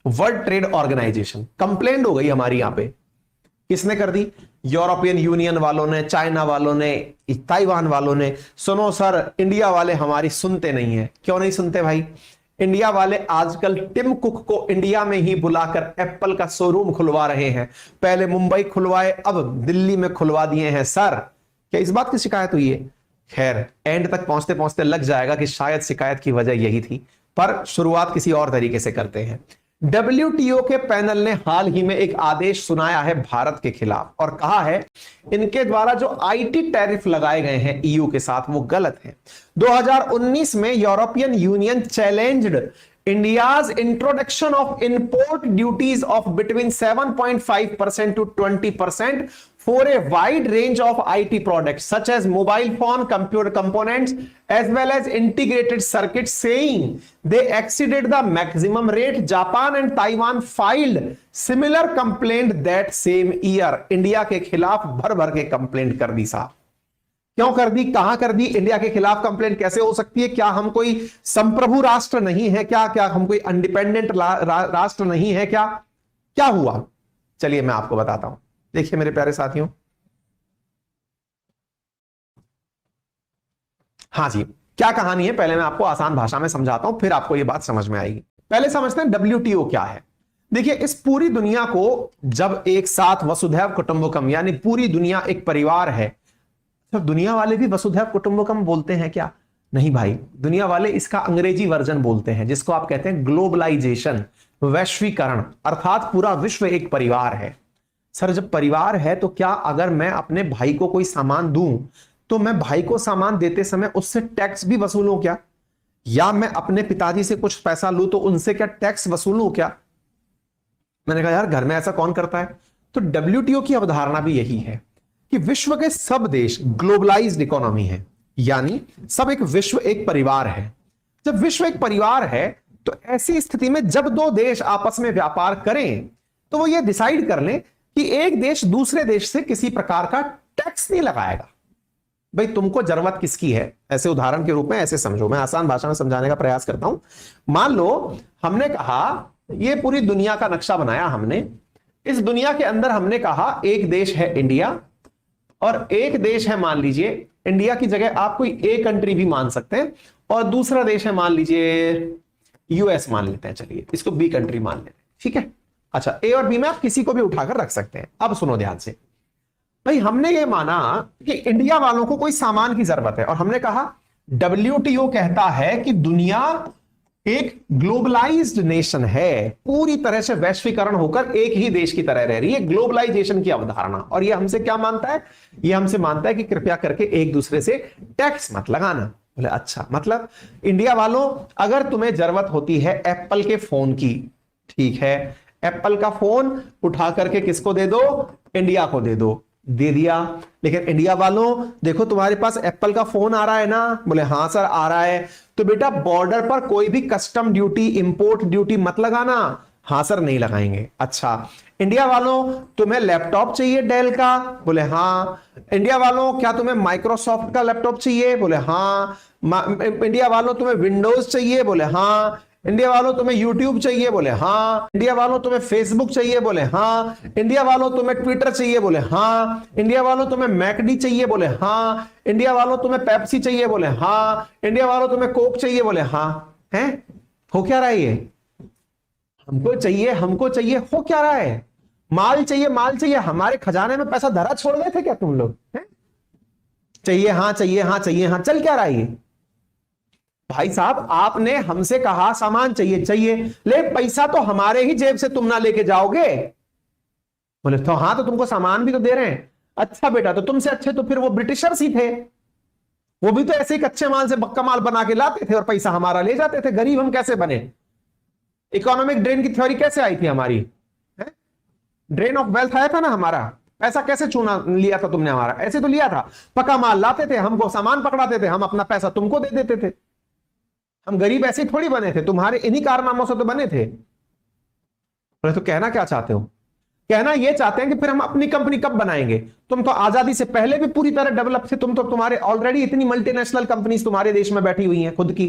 World trade organisation complaint हो गई हमारी यहां पे। किसने कर दी? यूरोपियन यूनियन वालों ने, चाइना वालों ने, ताइवान वालों ने। सुनो सर, इंडिया वाले हमारी सुनते नहीं है। क्यों नहीं सुनते भाई? इंडिया वाले आजकल टिम कुक को इंडिया में ही बुलाकर एप्पल का शोरूम खुलवा रहे हैं। पहले मुंबई खुलवाए, अब दिल्ली में खुलवा दिए हैं। सर क्या इस बात की शिकायत हुई है? खैर, एंड तक पहुंचते पहुंचते लग जाएगा कि शायद शिकायत की वजह यही थी, पर शुरुआत किसी और तरीके से करते हैं। WTO के पैनल ने हाल ही में एक आदेश सुनाया है भारत के खिलाफ और कहा है इनके द्वारा जो IT टैरिफ लगाए गए हैं EU के साथ वो गलत है। 2019 में European union challenged India's introduction of import duties of between 7.5% to 20% for a wide range of IT products such as mobile phone, computer components as well as integrated circuits, saying they exceeded the maximum rate. Japan and Taiwan filed similar complaint that same year. India के खिलाफ भर भर के complaint कर दी साहब। क्यों कर दी? कहां कर दी? इंडिया के खिलाफ कंप्लेंट कैसे हो सकती है? क्या हम कोई संप्रभु राष्ट्र नहीं है क्या? क्या हम कोई इंडिपेंडेंट राष्ट्र नहीं है क्या? क्या हुआ? चलिए मैं आपको बताता हूं। देखिए मेरे प्यारे साथियों, हाँ जी, क्या कहानी है पहले मैं आपको आसान भाषा में समझाता हूं, फिर आपको यह बात समझ में आएगी। पहले समझते हैं WTO क्या है। देखिए, इस पूरी दुनिया को जब एक साथ वसुधैव कुटुंबकम, यानी पूरी दुनिया एक परिवार है, तो दुनिया वाले भी वसुधैव कुटुंबकम बोलते हैं क्या? नहीं भाई, दुनिया वाले इसका अंग्रेजी वर्जन बोलते हैं जिसको आप कहते हैं ग्लोबलाइजेशन, वैश्वीकरण, अर्थात पूरा विश्व एक परिवार है। सर जब परिवार है तो क्या अगर मैं अपने भाई को कोई सामान दूं तो मैं भाई को सामान देते समय उससे टैक्स भी वसूलूं क्या? या मैं अपने पिताजी से कुछ पैसा लूं तो उनसे क्या टैक्स वसूलूं क्या? मैंने कहा यार घर में ऐसा कौन करता है? तो WTO की अवधारणा भी यही है कि विश्व के सब देश ग्लोबलाइज्ड इकोनॉमी है, यानी सब एक विश्व एक परिवार है। जब विश्व एक परिवार है तो ऐसी स्थिति में जब दो देश आपस में व्यापार करें तो वो ये डिसाइड कर लें कि एक देश दूसरे देश से किसी प्रकार का टैक्स नहीं लगाएगा। भाई तुमको जरूरत किसकी है? ऐसे उदाहरण के रूप में ऐसे समझो, मैं आसान भाषा में समझाने का प्रयास करता हूं। मान लो हमने कहा ये पूरी दुनिया का नक्शा बनाया हमने, इस दुनिया के अंदर हमने कहा एक देश है इंडिया और एक देश है, मान लीजिए इंडिया की जगह आप कोई A कंट्री भी मान सकते हैं, और दूसरा देश है मान लीजिए US मान लेते हैं, चलिए इसको B कंट्री मान लेते हैं, ठीक है। अच्छा, A और B में आप किसी को भी उठाकर रख सकते हैं। अब सुनो ध्यान से, भाई हमने ये माना कि इंडिया वालों को कोई सामान की जरूरत है और हमने कहा WTO कहता है कि दुनिया एक ग्लोबलाइज्ड नेशन है, पूरी तरह से वैश्वीकरण होकर एक ही देश की तरह रह रही है, ग्लोबलाइजेशन की अवधारणा। और ये हमसे क्या मानता है? ये हमसे मानता है कि कृपया करके एक दूसरे से टैक्स मत लगाना। बोले अच्छा, मतलब इंडिया वालों अगर तुम्हें जरूरत होती है एप्पल के फोन की, ठीक है, एप्पल का फोन उठा करके किसको दे दो? इंडिया को दे दो। दे दिया। लेकिन इंडिया वालों देखो तुम्हारे पास एप्पल का फोन आ रहा है ना? बोले हाँ सर आ रहा है। तो बेटा बॉर्डर पर कोई भी कस्टम ड्यूटी, इंपोर्ट ड्यूटी मत लगाना। हाँ सर नहीं लगाएंगे। अच्छा, इंडिया वालों तुम्हें लैपटॉप चाहिए डेल का? बोले हाँ। इंडिया वालों क्या तुम्हें माइक्रोसॉफ्ट का लैपटॉप चाहिए? बोले हाँ। इंडिया वालों तुम्हें विंडोज चाहिए? बोले हाँ। इंडिया वालों तुम्हें यूट्यूब चाहिए? बोले हाँ। इंडिया वालों तुम्हें फेसबुक चाहिए? बोले हाँ। इंडिया वालों तुम्हें ट्विटर चाहिए? बोले हाँ। इंडिया वालों तुम्हें मैकडी चाहिए? बोले हाँ। इंडिया वालों तुम्हें पेप्सी चाहिए? बोले हाँ। इंडिया वालों तुम्हें कोक चाहिए? बोले हाँ। हैं? हो क्या रहा है ये? हमको चाहिए, हमको चाहिए, हो क्या रहा है? माल चाहिए, माल चाहिए। हमारे खजाने में पैसा धरा छोड़ गए थे क्या तुम लोग? चाहिए हाँ, चाहिए हाँ, चाहिए हाँ, चल क्या रहा है ये? भाई साहब आपने हमसे कहा सामान चाहिए, चाहिए, ले पैसा तो हमारे ही जेब से तुम ना लेके जाओगे। बोले तो हाँ, तो तुमको सामान भी तो दे रहे हैं। अच्छा बेटा, तो तुमसे अच्छे तो फिर वो ब्रिटिशर्स ही थे, वो भी तो ऐसे ही कच्चे माल से बक्का माल बना के लाते थे और पैसा हमारा ले जाते थे। गरीब हम कैसे बने? इकोनॉमिक ड्रेन की थ्योरी कैसे आई थी हमारी? ड्रेन ऑफ वेल्थ आया था ना हमारा। पैसा कैसे चुना लिया था तुमने हमारा? ऐसे तो लिया था, पक्का माल लाते थे, हमको सामान पकड़ाते थे, हम अपना पैसा तुमको दे देते थे। हम गरीब ऐसे थोड़ी बने थे, तुम्हारे इन्हीं कारनामों से तो बने थे। तो कहना क्या चाहते हो? कहना ये चाहते हैं कि फिर हम अपनी कंपनी कब बनाएंगे? तुम तो आजादी से पहले भी पूरी तरह डेवलप थे। तुम तो, तुम्हारे ऑलरेडी इतनी मल्टीनेशनल कंपनीज तुम्हारे देश में बैठी हुई हैं खुद की।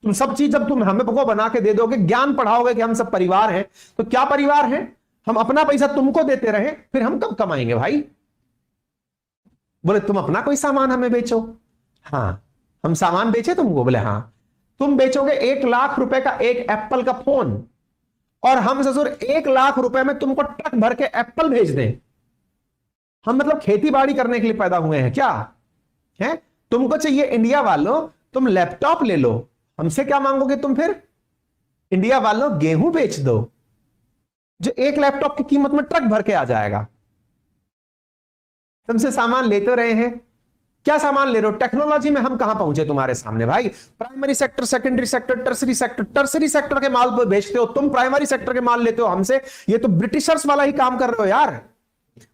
तुम सब चीज जब तुम हमें को बना के दे दोगे, ज्ञान पढ़ाओगे कि हम सब परिवार हैं, तो क्या परिवार है? हम अपना पैसा तुमको देते रहे, फिर हम कब कमाएंगे भाई? बोले तुम अपना कोई सामान हमें बेचो। हाँ, हम सामान बेचे तुमको? बोले हाँ। तुम बेचोगे 1 लाख रुपए का एक एप्पल का फोन, और हम ससुर 1 लाख रुपए में तुमको ट्रक भर के एप्पल भेज दें। हम मतलब खेती बाड़ी करने के लिए पैदा हुए हैं क्या? है तुमको चाहिए इंडिया वालों, तुम लैपटॉप ले लो, हमसे क्या मांगोगे तुम फिर? इंडिया वालों गेहूं बेच दो, जो एक लैपटॉप की कीमत में ट्रक भर के आ जाएगा। तुमसे सामान लेते रहे हैं, क्या सामान ले रहे हो? टेक्नोलॉजी में हम कहां पहुंचे तुम्हारे सामने भाई? Primary sector, secondary sector, tertiary sector. Tertiary sector के माल बेचते हो तुम, प्राइमरी सेक्टर के माल लेते हो हमसे। ये तो ब्रिटिशर्स वाला ही काम कर रहे हो यार।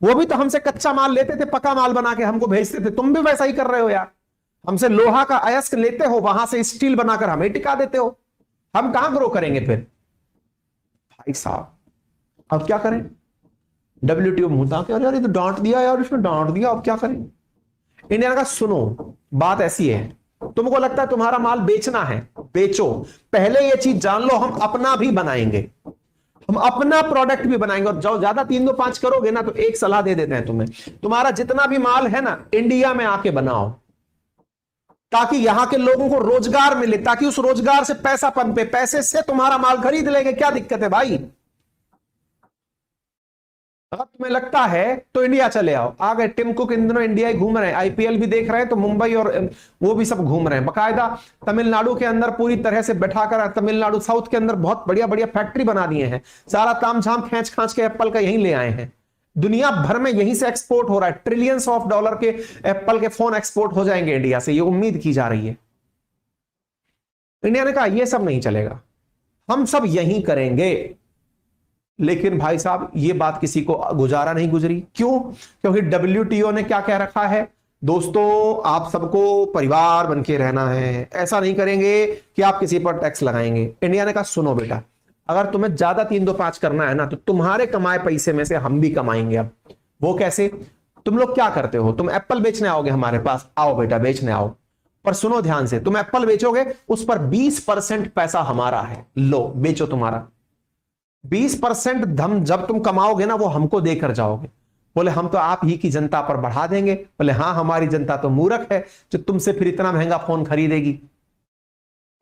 वो भी तो हमसे कच्चा माल लेते थे, पक्का माल बना के हमको भेजते थे। तुम भी वैसा ही कर रहे हो यार। हमसे लोहा का अयस्क लेते हो, वहां से स्टील बनाकर हमें टिका देते हो। हम कहां ग्रो करेंगे फिर भाई साहब? अब क्या करें? WTO मुंह के, अरे यार ये तो डांट दिया यार, इसने डांट दिया, अब क्या करें? इंडिया का सुनो, बात ऐसी है, तुमको लगता है तुम्हारा माल बेचना है, बेचो। पहले ये चीज जान लो, हम अपना भी बनाएंगे, हम अपना प्रोडक्ट भी बनाएंगे। और जो ज्यादा 3 2 5 करोगे ना, तो एक सलाह दे देते हैं तुम्हें, तुम्हारा जितना भी माल है ना, इंडिया में आके बनाओ, ताकि यहां के लोगों को रोजगार मिले, ताकि उस रोजगार से पैसा पंपे, पैसे से तुम्हारा माल खरीद लेंगे। क्या दिक्कत है भाई? अगर तुम्हें लगता है तो इंडिया चले आओ। आ गए टिम कुक, इन दिनों इंडिया ही घूम रहे हैं, IPL भी देख रहे हैं, तो मुंबई और वो भी सब घूम रहे हैं। बकायदा तमिलनाडु के अंदर पूरी तरह से बैठाकर, तमिलनाडु साउथ के अंदर बहुत बढ़िया बढ़िया फैक्ट्री बना दिए हैं। सारा तामझाम खींच खांच के एप्पल का यहीं ले आए हैं। दुनिया भर में यहीं से एक्सपोर्ट हो रहा है। ट्रिलियंस ऑफ डॉलर के एप्पल के फोन एक्सपोर्ट हो जाएंगे इंडिया से, ये उम्मीद की जा रही है। इंडिया ने कहा यह सब नहीं चलेगा, हम सब यहीं करेंगे। लेकिन भाई साहब ये बात किसी को गुजारा नहीं गुजरी। क्यों? क्योंकि WTO ने क्या कह रखा है, दोस्तों आप सबको परिवार बन के रहना है, ऐसा नहीं करेंगे कि आप किसी पर टैक्स लगाएंगे। इंडिया ने कहा सुनो बेटा, अगर तुम्हें ज्यादा 3 2 5 करना है ना, तो तुम्हारे कमाए पैसे में से हम भी कमाएंगे। अब वो कैसे? तुम लोग क्या करते हो, तुम एप्पल बेचने आओगे हमारे पास, आओ बेटा बेचने आओ, पर सुनो ध्यान से, तुम एप्पल बेचोगे, उस पर 20% पैसा हमारा है, लो बेचो। तुम्हारा 20% धम जब तुम कमाओगे ना, वो हमको देकर जाओगे। बोले हम तो आप ही की जनता पर बढ़ा देंगे। बोले हाँ, हमारी जनता तो मूर्ख है जो तुमसे फिर इतना महंगा फोन खरीदेगी।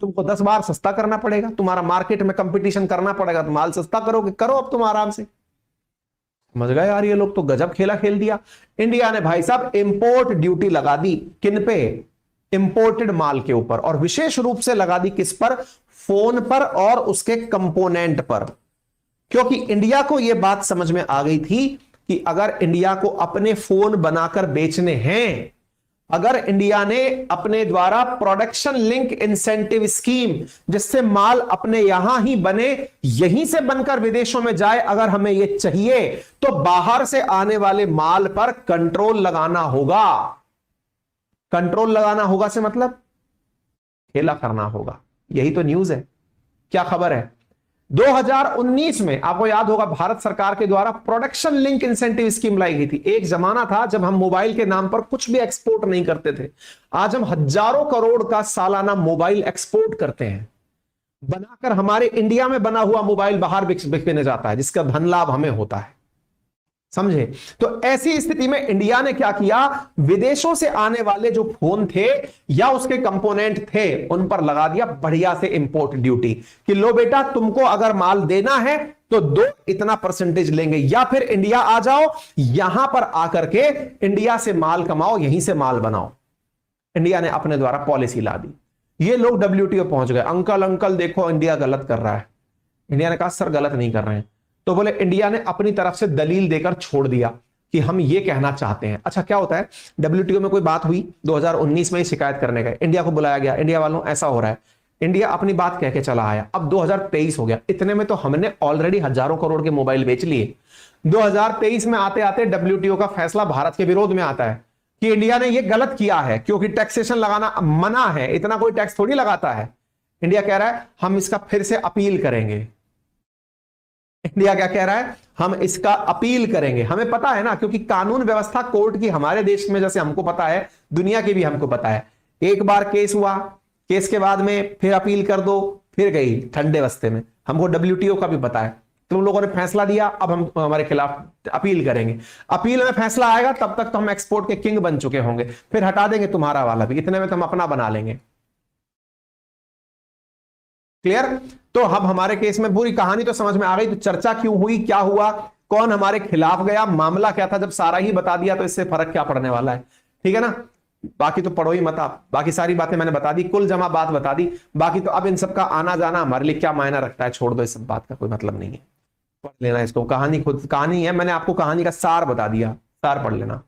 तुमको 10 बार सस्ता करना पड़ेगा, तुम्हारा मार्केट में कंपटीशन करना पड़ेगा, तो माल सस्ता करोगे, करो अब तुम आराम से। समझ गए यार? ये लोग तो गजब खेला खेल दिया। इंडिया ने भाई साहब इंपोर्ट ड्यूटी लगा दी। किन पे? इंपोर्टेड माल के ऊपर, और विशेष रूप से लगा दी किस पर? फोन पर और उसके कंपोनेंट पर। क्योंकि इंडिया को यह बात समझ में आ गई थी कि अगर इंडिया को अपने फोन बनाकर बेचने हैं, अगर इंडिया ने अपने द्वारा प्रोडक्शन लिंक इंसेंटिव स्कीम, जिससे माल अपने यहां ही बने, यहीं से बनकर विदेशों में जाए, अगर हमें यह चाहिए, तो बाहर से आने वाले माल पर कंट्रोल लगाना होगा। कंट्रोल लगाना होगा से मतलब खेला करना होगा। यही तो न्यूज है। क्या खबर है? 2019 में आपको याद होगा, भारत सरकार के द्वारा प्रोडक्शन लिंक इंसेंटिव स्कीम लाई गई थी। एक जमाना था जब हम मोबाइल के नाम पर कुछ भी एक्सपोर्ट नहीं करते थे। आज हम हजारों करोड़ का सालाना मोबाइल एक्सपोर्ट करते हैं, बनाकर हमारे इंडिया में बना हुआ मोबाइल बाहर बिकने जाता है, जिसका धन लाभ हमें होता है। समझे? तो ऐसी स्थिति में इंडिया ने क्या किया, विदेशों से आने वाले जो फोन थे या उसके कंपोनेंट थे, उन पर लगा दिया बढ़िया से इंपोर्ट ड्यूटी कि लो बेटा, तुमको अगर माल देना है तो दो, इतना परसेंटेज लेंगे, या फिर इंडिया आ जाओ, यहां पर आकर के इंडिया से माल कमाओ, यहीं से माल बनाओ। इंडिया ने अपने द्वारा पॉलिसी ला दी। ये लोग WTO पहुंच गए, अंकल अंकल देखो इंडिया गलत कर रहा है। इंडिया ने कहा सर गलत नहीं कर रहे हैं। तो बोले इंडिया ने अपनी तरफ से दलील देकर छोड़ दिया कि हम ये कहना चाहते हैं। अच्छा क्या होता है, WTO में कोई बात हुई 2019 में, शिकायत करने गए, इंडिया को बुलाया गया, इंडिया वालों ऐसा हो रहा है, इंडिया अपनी बात कह के चला आया। अब 2023 हो गया, इतने में तो हमने ऑलरेडी हजारों करोड़ के मोबाइल बेच लिए। 2023 में आते आते WTO का फैसला भारत के विरोध में आता है कि इंडिया ने यह गलत किया है, क्योंकि टैक्सेशन लगाना मना है, इतना कोई टैक्स थोड़ी लगाता है। इंडिया कह रहा है हम इसका फिर से अपील करेंगे। इंडिया क्या कह रहा है, हम इसका अपील करेंगे। हमें पता है ना, क्योंकि कानून व्यवस्था कोर्ट की हमारे देश में जैसे हमको पता है, दुनिया की भी हमको पता है। एक बार केस हुआ, केस के बाद में फिर अपील कर दो, फिर गई ठंडे बस्ते में। हमको डब्ल्यूटीओ का भी पता है, तुम लोगों ने फैसला दिया, अब हम हमारे खिलाफ अपील करेंगे, अपील में फैसला आएगा, तब तक तो हम एक्सपोर्ट के किंग बन चुके होंगे, फिर हटा देंगे तुम्हारा वाला भी, इतने में तो हम अपना बना लेंगे। क्लियर? तो अब हमारे केस में पूरी कहानी तो समझ में आ गई। तो चर्चा क्यों हुई, क्या हुआ, कौन हमारे खिलाफ गया, मामला क्या था, जब सारा ही बता दिया तो इससे फर्क क्या पड़ने वाला है। ठीक है ना? बाकी तो पढ़ो ही मत आप, बाकी सारी बातें मैंने बता दी, कुल जमा बात बता दी। बाकी तो अब इन सब का आना जाना हमारे लिए क्या मायना रखता है, छोड़ दो, इस सब बात का कोई मतलब नहीं है। पढ़ लेना इसको, कहानी खुद कहानी है, मैंने आपको कहानी का सार बता दिया, सार पढ़ लेना।